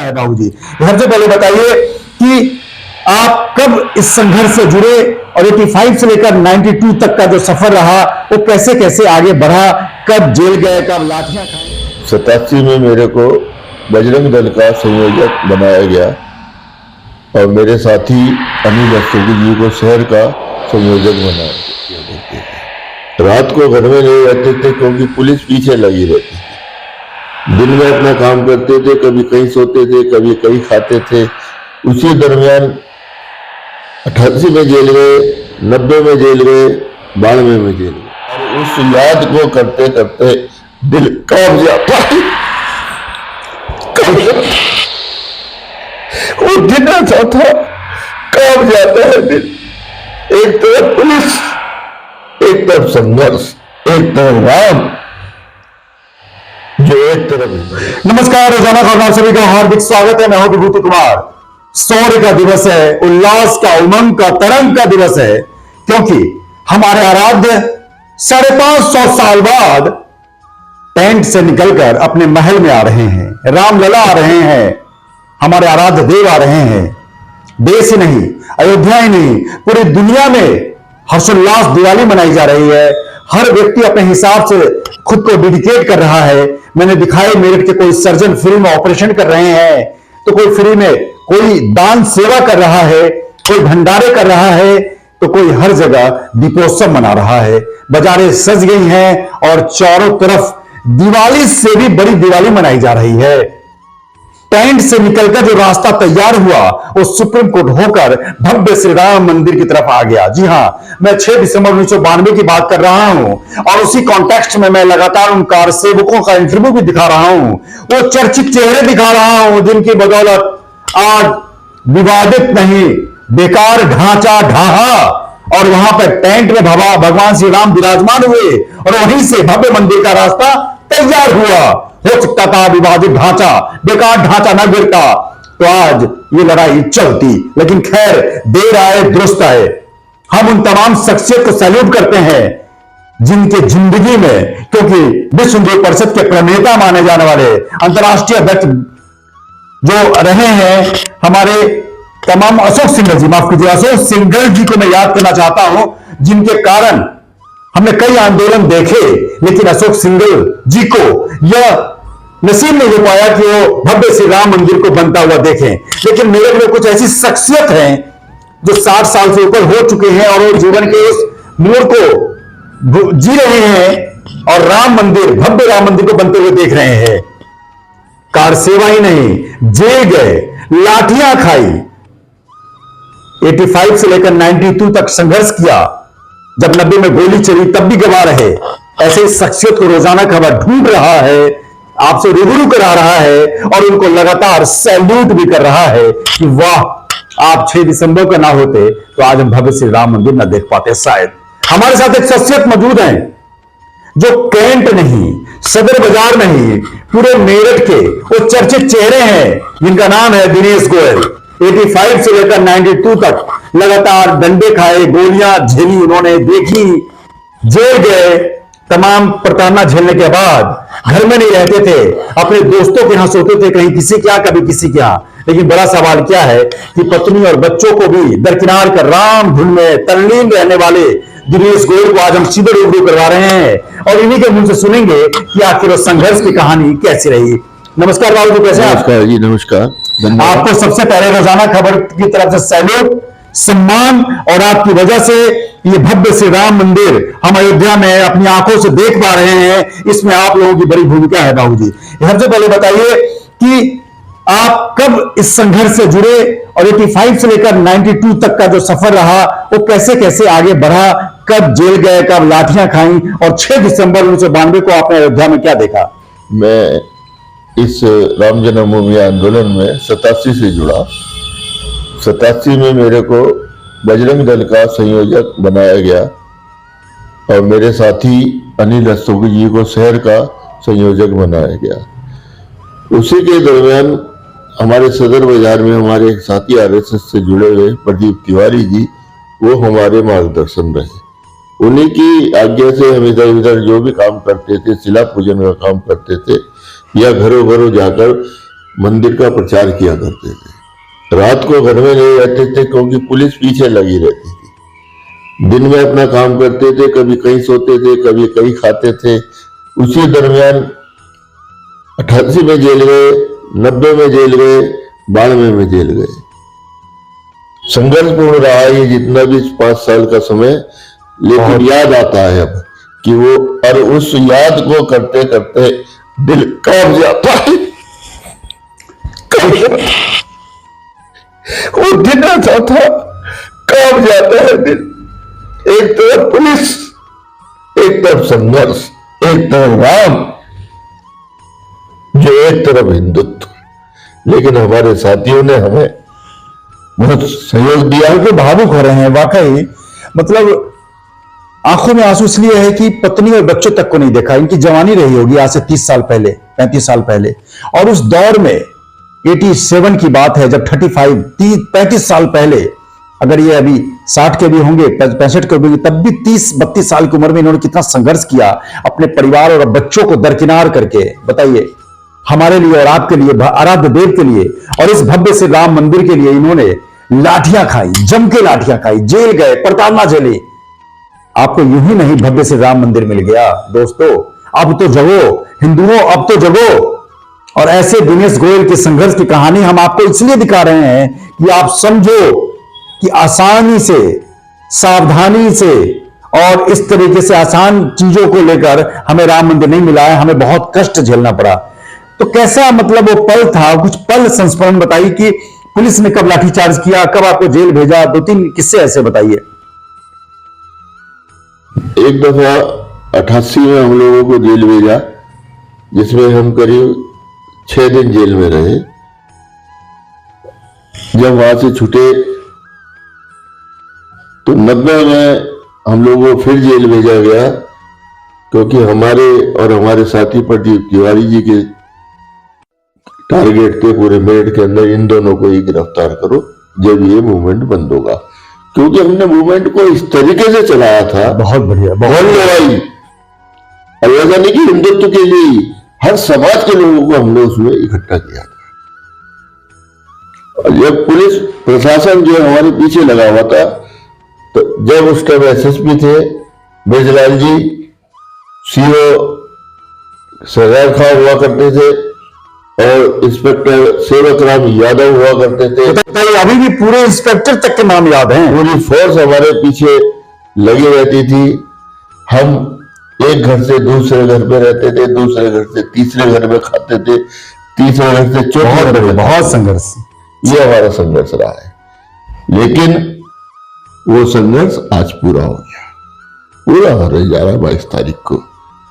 है बाबूजी। सबसे पहले बताइए कि आप कब इस संघर्ष से जुड़े और 85 से लेकर 92 तक का जो सफर रहा वो कैसे कैसे आगे बढ़ा, कब जेल गए, कब लाठियां खाई? 87 में मेरे को बजरंग दल का संयोजक बनाया गया और मेरे साथी अनिल रस्तोगी जी को शहर का संयोजक बनाया गया। रात को घर में नहीं रहते थे क्योंकि पुलिस पीछे लगी रहती थी। दिन में अपना काम करते थे, कभी कहीं सोते थे, कभी कहीं खाते थे। उसी दरमियान 88 में जेल गए, 90 में जेल गए, 92 में जेल गए। और उस याद को करते करते दिल कांप जाता है। वो गिरना चाहता, कांप जाता है दिल। एक तरफ पुलिस, एक तरफ संघर्ष, एक तरफ राम, जो एक तरफ। नमस्कार, रोजाना खबर सभी का हार्दिक स्वागत है। मैं हूं विभूति कुमार। शौर्य का दिवस है, उल्लास का, उमंग का, तरंग का दिवस है, क्योंकि हमारे आराध्य 550 साल बाद टेंट से निकलकर अपने महल में आ रहे हैं। रामलला आ रहे हैं, हमारे आराध्य देव आ रहे हैं। देश ही नहीं, अयोध्या ही नहीं, पूरी दुनिया में हर्षोल्लास दिवाली मनाई जा रही है। हर व्यक्ति अपने हिसाब से खुद को डेडिकेट कर रहा है। मैंने दिखाई मेरठ के कोई सर्जन फ्री में ऑपरेशन कर रहे हैं, तो कोई फ्री में, कोई दान सेवा कर रहा है, कोई भंडारे कर रहा है, तो कोई हर जगह दीपोत्सव मना रहा है। बाजारें सज गई हैं और चारों तरफ दिवाली से भी बड़ी दिवाली मनाई जा रही है। टेंट से निकलकर जो रास्ता तैयार हुआ वो सुप्रीम कोर्ट होकर भव्य श्री राम मंदिर की तरफ आ गया। जी हां, मैं 6 दिसंबर 1992 की बात कर रहा हूं और उसी कॉन्टेक्स्ट में मैं लगातार उन कार सेवकों का इंटरव्यू भी दिखा रहा हूं, वो चर्चित चेहरे दिखा रहा हूं जिनकी बदौलत आज विवादित नहीं, बेकार ढांचा ढाहा और वहां पर टेंट में भगवान श्री राम विराजमान हुए और वहीं से भव्य मंदिर का रास्ता तैयार हुआ। हो सकता था विवादित ढांचा, बेकार ढांचा न गिरता तो आज ये लड़ाई चलती, लेकिन खैर देर आए दुरुस्त आए। हम उन तमाम शख्सियत को सैल्यूट करते हैं जिनके जिंदगी में, क्योंकि विश्व हिंदू परिषद के प्रणेता माने जाने वाले अंतर्राष्ट्रीय अध्यक्ष जो रहे हैं हमारे तमाम, अशोक सिंघल जी, माफ कीजिए, अशोक सिंघल जी को मैं याद करना चाहता हूं, जिनके कारण हमने कई आंदोलन देखे, लेकिन अशोक सिंघल जी को यह नसीब नहीं हो पाया कि वो भव्य श्री राम मंदिर को बनता हुआ देखें। लेकिन मेरे लिए कुछ ऐसी शख्सियत हैं जो 60 साल से ऊपर हो चुके हैं और वो जीवन के उस मोड़ को जी रहे हैं और राम मंदिर, भव्य राम मंदिर को बनते हुए देख रहे हैं। कार सेवा ही नहीं, जेल गए, लाठियां खाई, 85 से लेकर 92 तक संघर्ष किया, जब 90 में गोली चली तब भी गवा रहे। ऐसे शख्सियत को रोजाना खबर ढूंढ रहा है, आपसे रूबरू करा रहा है और उनको लगातार सैल्यूट भी कर रहा है कि वाह, आप 6 दिसंबर का ना होते तो आज हम भव्य श्री राम मंदिर ना देख पाते। शायद हमारे साथ एक शख्सियत मौजूद है जो कैंट नहीं, सदर बाजार नहीं, पूरे मेरठ के वो चर्चित चेहरे हैं, जिनका नाम है दिनेश गोयल। 85 से लेकर 92 तक लगातार डंडे खाए, गोलियां झेली उन्होंने, देखी, जेल गए। तमाम प्रताड़ना झेलने के बाद घर में नहीं रहते थे, अपने दोस्तों के यहां सोते थे, कहीं किसी के यहां, कभी किसी के यहां। लेकिन बड़ा सवाल क्या है कि पत्नी और बच्चों को भी दरकिनार कर राम धुन में तल्लीन रहने वाले दिनेश गोयल को आज हम सीधे रूबरू करवा रहे हैं और इन्हीं के मुंह से सुनेंगे कि आखिर उस संघर्ष की कहानी कैसी रही। नमस्कार बाबू जी, कैसे? नमस्कार जी, नमस्कार। आपको सबसे पहले रोजाना खबर की तरफ से सैल्यूट, सम्मान, और आपकी वजह से ये भव्य श्री राम मंदिर हम अयोध्या में अपनी आंखों से देख पा रहे हैं, इसमें आप लोगों की बड़ी भूमिका है बाबूजी। सबसे पहले बताइए कि आप कब इस संघर्ष से जुड़े और 85 से लेकर 92 तक का जो सफर रहा वो कैसे कैसे आगे बढ़ा, कब जेल गए, कब लाठियां खाई और 6 दिसंबर 1992 को आपने अयोध्या में क्या देखा? मैं इस राम जन्मभूमि आंदोलन में 87 से जुड़ा। 87 में मेरे को बजरंग दल का संयोजक बनाया गया और मेरे साथी अनिल रस्तोगी जी को शहर का संयोजक बनाया गया। उसी के दरमियान हमारे सदर बाजार में हमारे एक साथी आरएसएस से जुड़े हुए प्रदीप तिवारी जी, वो हमारे मार्गदर्शन रहे। उन्हीं की आज्ञा से हम इधर उधर जो भी काम करते थे, शिला पूजन का काम करते थे या घरों घरों जाकर मंदिर का प्रचार किया करते थे। रात को घर में नहीं रहते थे क्योंकि पुलिस पीछे लगी रहती थी। दिन में अपना काम करते थे, कभी कहीं सोते थे, कभी कहीं खाते थे। उसी दरमियान 88 में जेल गए, 90 में जेल गए, 92 में जेल गए। संघर्षपूर्ण रहा ये जितना भी 5 साल का समय, लेकिन याद आता है अब कि वो, और उस याद को करते करते दिल कांप जाता है। वो दिन ऐसा था, कांप जाता है दिल। एक तरफ पुलिस, एक तरफ संघर्ष, एक तरफ राम, जो एक तरफ हिंदुत्व। लेकिन हमारे साथियों ने हमें बहुत सहयोग दिया। बिल्कुल भावुक हो रहे हैं वाकई। मतलब आंखों में आंसू इसलिए है कि पत्नी और बच्चों तक को नहीं देखा। इनकी जवानी रही होगी आज से 30 साल पहले, 35 साल पहले, और उस दौर में 87 की बात है, जब 35 साल पहले, अगर ये अभी 60 के भी होंगे, 65 के भी, तब भी 30-32 साल की उम्र में इन्होंने कितना संघर्ष किया अपने परिवार और बच्चों को दरकिनार करके। बताइए, हमारे लिए और आपके लिए, आराध्य देव के लिए, और इस भव्य से राम मंदिर के लिए इन्होंने लाठियां खाई, जम के लाठियां खाई, जेल गए, प्रताड़ना झेली। आपको यूं ही नहीं भव्य से राम मंदिर मिल गया। दोस्तों, अब तो जगो हिंदुओं, अब तो जगो। और ऐसे दिनेश गोयल के संघर्ष की कहानी हम आपको इसलिए दिखा रहे हैं कि आप समझो कि आसानी से, सावधानी से और इस तरीके से आसान चीजों को लेकर हमें राम मंदिर नहीं मिला है, हमें बहुत कष्ट झेलना पड़ा। तो कैसा मतलब वो पल था, कुछ पल संस्मरण बताइए कि पुलिस ने कब लाठीचार्ज किया, कब आपको जेल भेजा, 2-3 किस्से ऐसे बताइए। एक दफा 88 में हम लोगों को जेल भेजा, जिसमें हम करीब 6 दिन जेल में रहे। जब वहां से छूटे तो 90 में हम लोगों को फिर जेल भेजा गया, क्योंकि हमारे और हमारे साथी प्रदीप तिवारी जी के टारगेट थे पूरे मेरठ के अंदर, इन दोनों को ही गिरफ्तार करो जब ये मूवमेंट बंद होगा। क्योंकि हमने मूवमेंट को इस तरीके से चलाया था, बहुत बढ़िया, बहुत लड़ाई, और ऐसा नहीं कि हिंदुत्व के लिए, हर समाज के लोगों को हमने उसमें इकट्ठा किया था। और जब पुलिस प्रशासन जो हमारे पीछे लगा हुआ था, तो जब उस टाइम एसएसपी थे ब्रजलाल जी, सीओ सरदार खान हुआ करते थे, और इंस्पेक्टर सेवक राम यादव हुआ करते थे। तो अभी भी पूरे इंस्पेक्टर तक के नाम याद हैं। पूरी फोर्स हमारे पीछे लगी रहती थी। हम एक घर से दूसरे घर में रहते थे, दूसरे घर से तीसरे घर में खाते थे, तीसरे घर से चौथे घर में। बहुत संघर्ष, ये हमारा संघर्ष रहा है। लेकिन वो संघर्ष आज पूरा हो गया, पूरा होने जा रहा है 22 तारीख को।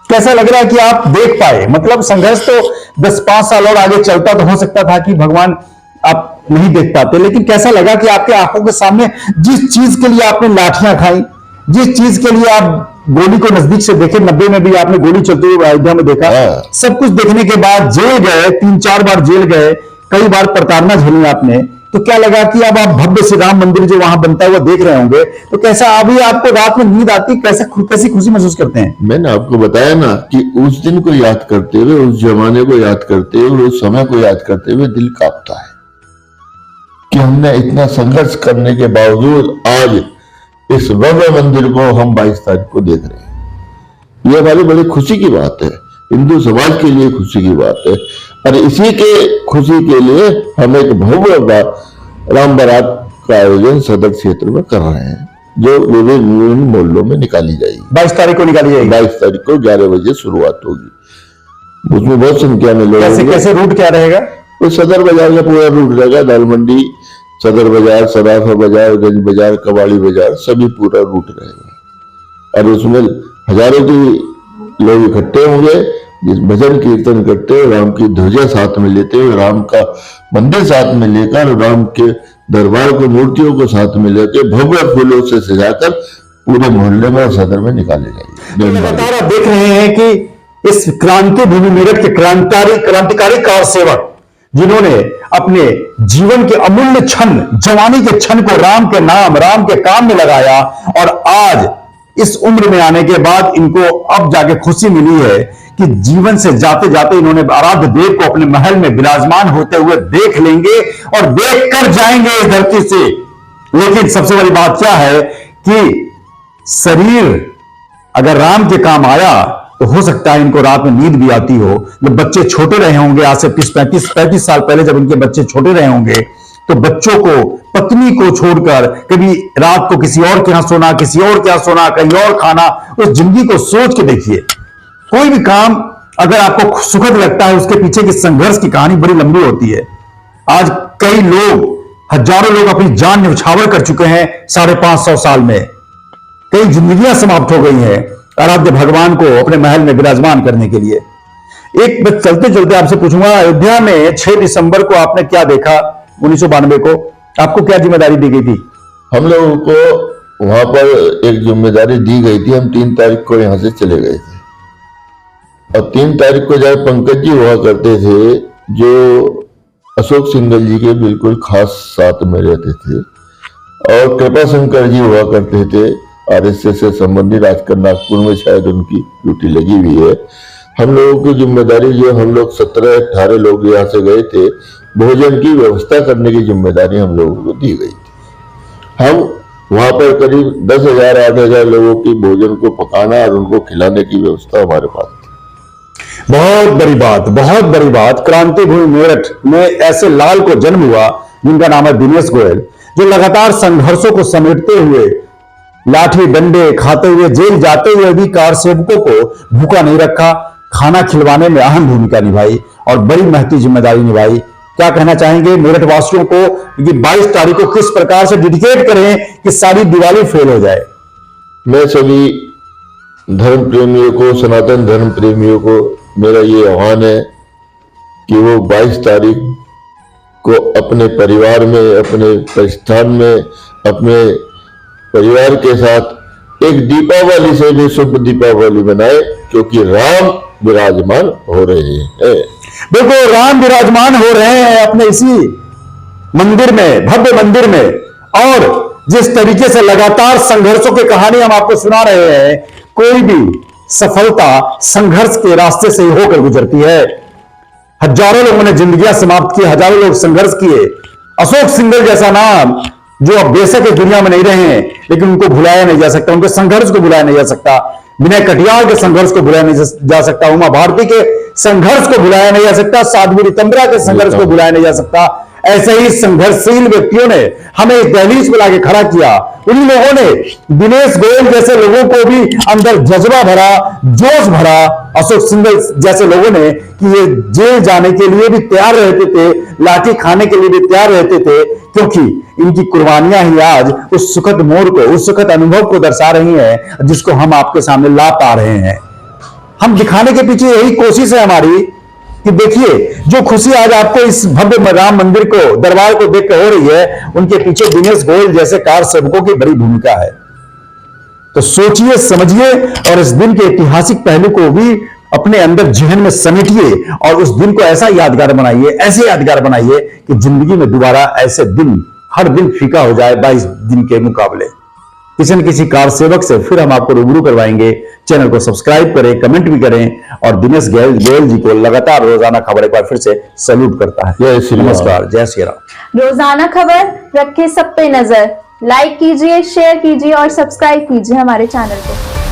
कैसा लग रहा है कि आप देख पाए? मतलब संघर्ष तो 10-5 साल और आगे चलता तो हो सकता था कि भगवान आप नहीं देख पाते, लेकिन कैसा लगा कि आपके आंखों के सामने जिस चीज के लिए आपने लाठियां खाई, जिस चीज के लिए आप गोली को नजदीक से देखे, 90 में भी आपने गोली चलते हुए अयोध्या में देखा, सब कुछ देखने के बाद जेल गए, 3-4 बार जेल गए, कई बार प्रताड़ना झेली आपने, तो क्या लगा कि अब आप भव्य श्री राम मंदिर जो वहां बनता हुआ देख रहे होंगे, तो कैसा अभी आपको रात में नींद आती, कैसी खुशी महसूस करते हैं? मैंने आपको बताया ना कि उस दिन को याद करते हुए, उस जमाने को याद करते हुए, उस समय को याद करते हुए दिल कांपता है कि हमने इतना संघर्ष करने के बावजूद आज इस भव्य मंदिर को हम 22 तारीख को देख रहे हैं। ये हमारी बड़ी खुशी की बात है, हिंदू समाज के लिए खुशी की बात है। और इसी के खुशी के लिए हम एक भव्य राम बारात का आयोजन सदर क्षेत्र में कर रहे हैं, जो विभिन्न मोहल्लों में निकाली जाएगी। 22 तारीख को निकाली जाएगी। 22 तारीख को 11 बजे शुरुआत होगी। उसमें बहुत संख्या में लोग। कैसे रूट क्या रहेगा? तो सदर बाजार का पूरा रूट रहेगा, दाल मंडी, सदर बाजार, सराफा बाजार, गंज बाजार, कबाड़ी बाजार, सभी पूरा रूट रहेगा। और उसमें हजारों की लोग इकट्ठे होंगे, जिस भजन कीर्तन करते हुए, राम की ध्वजा साथ में लेते हुए, राम का मंदिर साथ में लेकर, राम के दरबार को, मूर्तियों को साथ में लेकर, भव्य फूलों से सजाकर पूरे मोहल्ले में और सदर में निकाले जाएंगे। लगातार आप देख रहे हैं कि इस क्रांति भूमि मेरठ के क्रांतिकारी कार सेवक, जिन्होंने अपने जीवन के अमूल्य क्षण, जवानी के क्षण को राम के नाम, राम के काम में लगाया, और आज इस उम्र में आने के बाद इनको अब जाके खुशी मिली है कि जीवन से जाते जाते इन्होंने आराध्य देव को अपने महल में विराजमान होते हुए देख लेंगे और देख कर जाएंगे इस धरती से। लेकिन सबसे बड़ी बात क्या है कि शरीर अगर राम के काम आया तो हो सकता है इनको रात में नींद भी आती हो। जब बच्चे छोटे रहे होंगे, आज से 35 साल पहले जब इनके बच्चे छोटे रहे होंगे, तो बच्चों को, पत्नी को छोड़कर कभी रात को किसी और के यहां सोना, किसी और के यहां सोना, कहीं और खाना, उस जिंदगी को सोच के देखिए। कोई भी काम अगर आपको सुखद लगता है, उसके पीछे की संघर्ष की कहानी बड़ी लंबी होती है। आज कई लोग, हजारों लोग अपनी जान न्यौछावर कर चुके हैं 550 साल में। कई जिंदगियां समाप्त हो गई हैं आराध्य भगवान को अपने महल में विराजमान करने के लिए। एक बस चलते चलते आपसे पूछूंगा, अयोध्या में 6 दिसंबर को आपने क्या देखा? 1992 को आपको क्या जिम्मेदारी दी गई थी? हम लोगों को वहां पर एक जिम्मेदारी दी गई थी। हम 3 तारीख को यहाँ से चले गए थे और 3 तारीख को जब पंकज जी हुआ करते थे, जो अशोक सिंघल जी के बिल्कुल खास साथ में रहते थे, और कृपा शंकर जी हुआ करते थे, आरएसएस से संबंधित, आजकल नागपुर में शायद उनकी ड्यूटी लगी हुई है। हम लोगों की जिम्मेदारी, जो हम लोग 17-18 लोग यहाँ से गए थे, भोजन की व्यवस्था करने की जिम्मेदारी हम लोगों को दी गई थी। हम वहां पर करीब 10,000-8,000 लोगों की भोजन को पकाना और उनको खिलाने की व्यवस्था हमारे पास थी। बहुत बड़ी बात, बहुत बड़ी बात। क्रांति भूमि मेरठ में ऐसे लाल को जन्म हुआ जिनका नाम है दिनेश गोयल, जो लगातार संघर्षों को समेटते हुए, लाठी डंडे खाते हुए, जेल जाते हुए भी कार सेवकों को भूखा नहीं रखा, खाना खिलवाने में अहम भूमिका निभाई और बड़ी महती जिम्मेदारी निभाई। क्या कहना चाहेंगे मेरठ वासियों को कि 22 तारीख को किस प्रकार से डेडिकेट करें कि सारी दिवाली फेल हो जाए? मैं सभी धर्म प्रेमियों को, सनातन धर्म प्रेमियों को मेरा ये आह्वान है कि वो 22 तारीख को अपने परिवार में, अपने प्रतिष्ठान में, अपने परिवार के साथ एक दीपावली से भी शुभ दीपावली मनाए, क्योंकि राम विराजमान हो रहे हैं। देखो, राम विराजमान हो रहे हैं अपने इसी मंदिर में, भव्य मंदिर में। और जिस तरीके से लगातार संघर्षों की कहानी हम आपको सुना रहे हैं, कोई भी सफलता संघर्ष के रास्ते से ही होकर गुजरती है। हजारों लोगों ने जिंदगियां समाप्त की, हजारों लोग संघर्ष किए। अशोक सिंघल जैसा नाम, जो अब बेशक इस दुनिया में नहीं रहे हैं, लेकिन उनको भुलाया नहीं जा सकता, उनके संघर्ष को भुलाया नहीं जा सकता, विनय कटियार के संघर्ष को भुलाया नहीं जा सकता, उमा भारती के संघर्ष को भुलाया नहीं जा सकता, साध्वी रितंबरा के संघर्ष को भुलाया नहीं जा सकता। ऐसे ही संघर्षशील व्यक्तियों ने हमें इस दहलीज पर लाके खड़ा किया। उन लोगों ने दिनेश गोयल जैसे लोगों को भी अंदर जज्बा भरा, जोश भरा। अशोक सिंघल जैसे लोगों ने कि ये जेल जाने के लिए भी तैयार रहते थे, लाठी खाने के लिए भी तैयार रहते थे, क्योंकि इनकी कुर्बानियां ही आज उस सुखद मोड़ को, उस सुखद अनुभव को दर्शा रही हैं, जिसको हम आपके सामने ला पा रहे हैं। हम दिखाने के पीछे यही कोशिश है हमारी कि देखिए, जो खुशी आज आपको इस भव्य राम मंदिर को, दरबार को देखकर हो रही है, उनके पीछे दिनेश गोयल जैसे कार सेवकों की बड़ी भूमिका है। तो सोचिए, समझिए और इस दिन के ऐतिहासिक पहलू को भी अपने अंदर जहन में समेटिए और उस दिन को ऐसा यादगार बनाइए, ऐसे यादगार बनाइए कि जिंदगी में दोबारा ऐसे दिन, हर दिन फीका हो जाए 22 दिन के मुकाबले। किसी न किसी कार सेवक से फिर हम आपको रूबरू करवाएंगे। चैनल को सब्सक्राइब करें, कमेंट भी करें और दिनेश गोयल जी को लगातार रोजाना खबर एक बार फिर से सैल्यूट करता है। जय श्री राम। नमस्कार, जय श्री राम। रोजाना खबर रखे सब पे नजर। लाइक कीजिए, शेयर कीजिए और सब्सक्राइब कीजिए हमारे चैनल को।